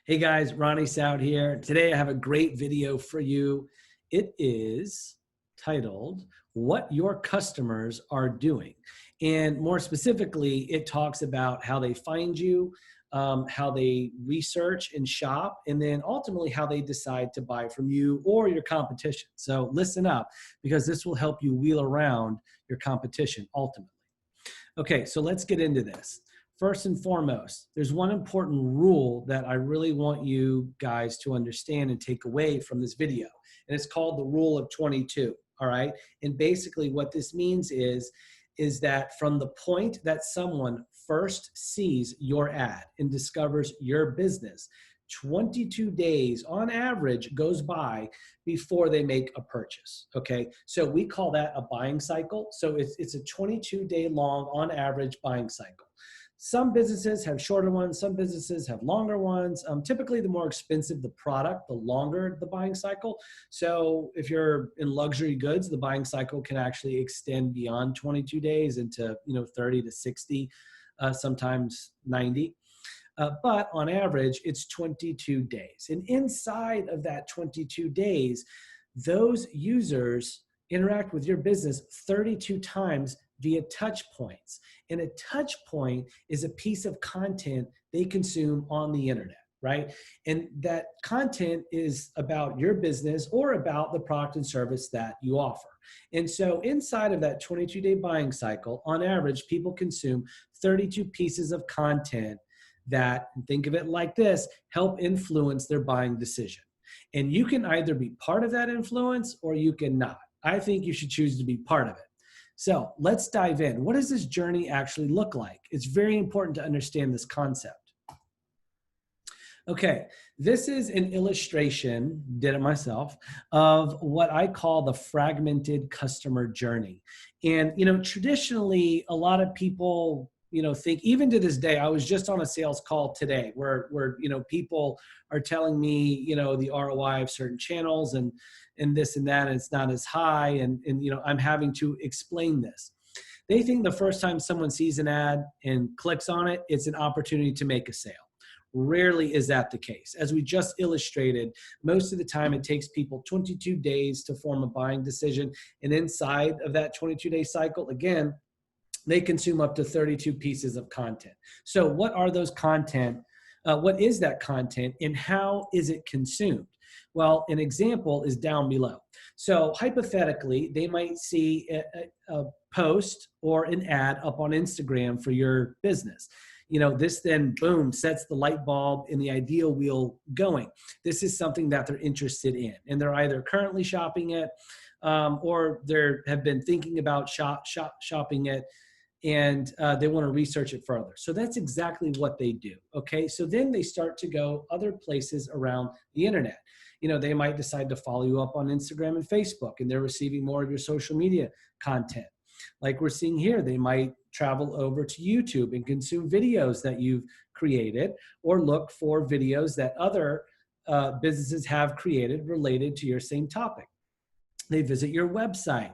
Hey guys, Ronnie Soud here. Today I have a great video for you. It is titled, What Your Customers Are Doing. And more specifically, it talks about how they find you, how they research and shop, and then ultimately how they decide to buy from you or your competition. So listen up, because this will help you wheel around your competition ultimately. Okay, so let's get into this. First and foremost, there's one important rule that I really want you guys to understand and take away from this video. And it's called the rule of 22, all right? And basically what this means is that from the point that someone first sees your ad and discovers your business, 22 days on average goes by before they make a purchase, okay? So we call that a buying cycle. So it's a 22-day long on average buying cycle. Some businesses have shorter ones, some businesses have longer ones. Typically, the more expensive the product, the longer the buying cycle. So if you're in luxury goods, the buying cycle can actually extend beyond 22 days into 30 to 60, sometimes 90. But on average, it's 22 days. And inside of that 22 days, those users interact with your business 32 times via touch points. And a touch point is a piece of content they consume on the internet, right? And that content is about your business or about the product and service that you offer. And so inside of that 22-day buying cycle, on average, people consume 32 pieces of content that, think of it like this, help influence their buying decision. And you can either be part of that influence or you cannot. I think you should choose to be part of it. So let's dive in. What does this journey actually look like? It's very important to understand this concept. Okay, this is an illustration, did it myself, of what I call the fragmented customer journey. And, traditionally, a lot of people think, even to this day, I was just on a sales call today where people are telling me, the ROI of certain channels and this and that, and it's not as high. And I'm having to explain this. They think the first time someone sees an ad and clicks on it, it's an opportunity to make a sale. Rarely is that the case. As we just illustrated, most of the time it takes people 22 days to form a buying decision. And inside of that 22-day cycle, again, they consume up to 32 pieces of content. So what are those content? What is that content and how is it consumed? Well, an example is down below. So hypothetically, they might see a post or an ad up on Instagram for your business. This then, boom, sets the light bulb in the ideal wheel going. This is something that they're interested in, and they're either currently shopping it or they have been thinking about shopping it, and they want to research it further. So that's exactly what they do, okay? So then they start to go other places around the internet. They might decide to follow you up on Instagram and Facebook, and they're receiving more of your social media content. Like we're seeing here, they might travel over to YouTube and consume videos that you've created, or look for videos that other businesses have created related to your same topic. They visit your website.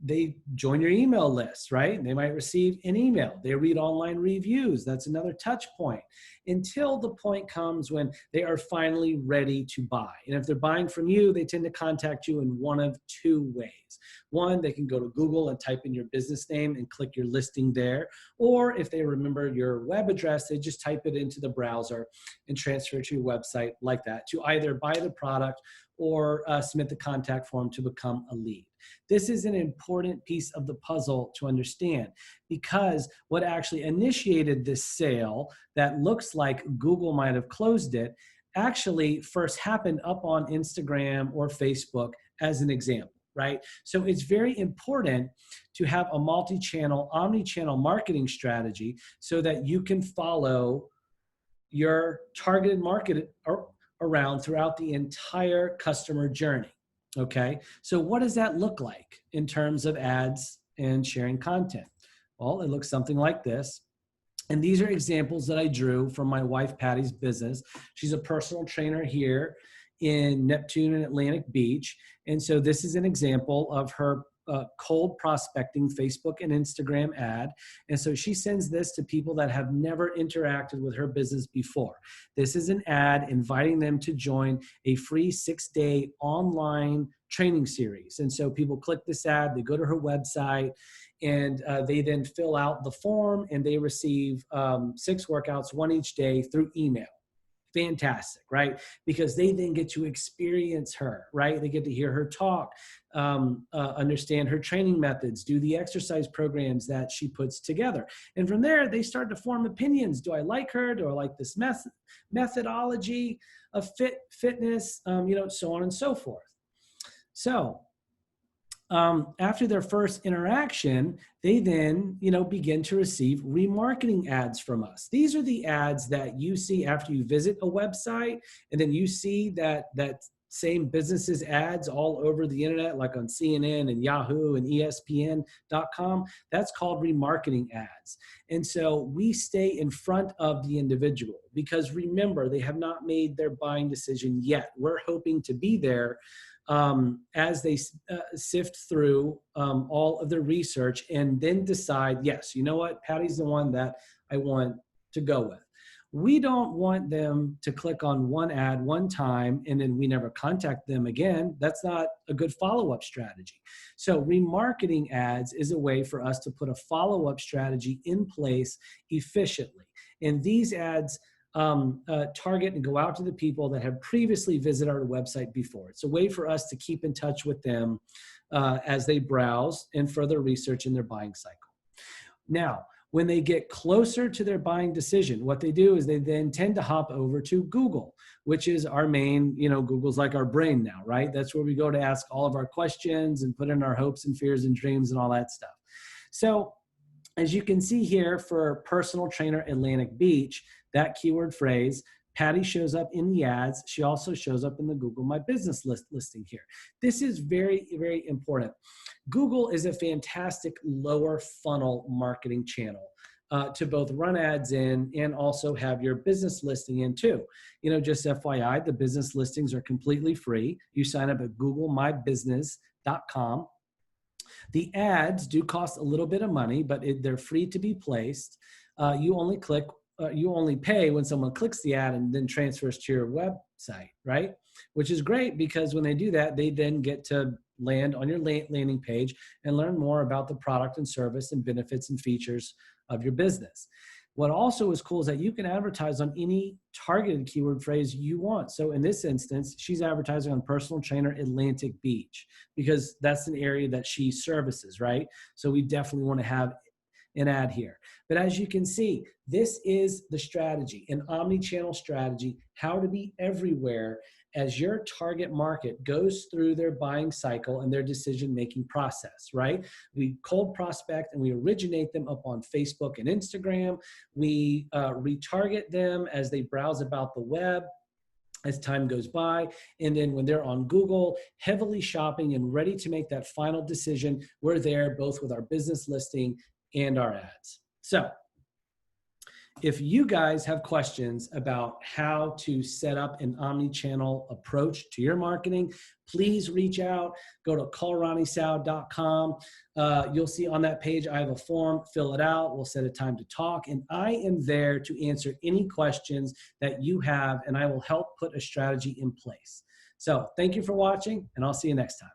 They join your email list, right? They might receive an email. They read online reviews. That's another touch point, until the point comes when they are finally ready to buy. And if they're buying from you, they tend to contact you in one of two ways. One, they can go to Google and type in your business name and click your listing there. Or if they remember your web address, they just type it into the browser and transfer it to your website like that to either buy the product or submit the contact form to become a lead. This is an important piece of the puzzle to understand, because what actually initiated this sale that looks like Google might have closed it actually first happened up on Instagram or Facebook, as an example, right? So it's very important to have a multi-channel, omni-channel marketing strategy so that you can follow your targeted market around throughout the entire customer journey. Okay, so what does that look like in terms of ads and sharing content? Well, it looks something like this. And these are examples that I drew from my wife, Patty's business. She's a personal trainer here in Neptune and Atlantic Beach. And so this is an example of her cold prospecting Facebook and Instagram ad. And so she sends this to people that have never interacted with her business before. This is an ad inviting them to join a free 6-day online training series. And so people click this ad, they go to her website, and they then fill out the form, and they receive 6 workouts, 1 each day through email. Fantastic, right? Because they then get to experience her, right? They get to hear her talk, understand her training methods, do the exercise programs that she puts together. And from there, they start to form opinions. Do I like her? Do I like this methodology of fitness? So on and so forth. So after their first interaction, they then, begin to receive remarketing ads from us. These are the ads that you see after you visit a website, and then you see that same businesses ads all over the internet, like on CNN and Yahoo and ESPN.com. That's called remarketing ads. And so we stay in front of the individual because remember, they have not made their buying decision yet. We're hoping to be there as they sift through all of the research and then decide, yes, you know what, Patty's the one that I want to go with. We don't want them to click on one ad one time and then we never contact them again. That's not a good follow-up strategy. So remarketing ads is a way for us to put a follow-up strategy in place efficiently. And these ads target and go out to the people that have previously visited our website before. It's a way for us to keep in touch with them as they browse and further research in their buying cycle. Now, when they get closer to their buying decision, what they do is they then tend to hop over to Google, which is our main, Google's like our brain now, right? That's where we go to ask all of our questions and put in our hopes and fears and dreams and all that stuff. So as you can see here for personal trainer Atlantic Beach, that keyword phrase, Patty shows up in the ads. She also shows up in the Google My Business listing here. This is very, very important. Google is a fantastic lower funnel marketing channel to both run ads in and also have your business listing in too. Just FYI, the business listings are completely free. You sign up at googlemybusiness.com. The ads do cost a little bit of money, but they're free to be placed. You only pay when someone clicks the ad and then transfers to your website, right? Which is great because when they do that, they then get to land on your landing page and learn more about the product and service and benefits and features of your business. What also is cool is that you can advertise on any targeted keyword phrase you want. So in this instance, she's advertising on personal trainer Atlantic Beach because that's an area that she services, right? So we definitely want to have an ad here. But as you can see, this is the strategy, an omni-channel strategy, how to be everywhere as your target market goes through their buying cycle and their decision-making process, right? We cold prospect and we originate them up on Facebook and Instagram. We retarget them as they browse about the web as time goes by. And then when they're on Google, heavily shopping and ready to make that final decision, we're there both with our business listing and our ads. So if you guys have questions about how to set up an omni-channel approach to your marketing, please reach out. Go to callronniesoud.com. You'll see on that page, I have a form, fill it out. We'll set a time to talk. And I am there to answer any questions that you have, and I will help put a strategy in place. So thank you for watching, and I'll see you next time.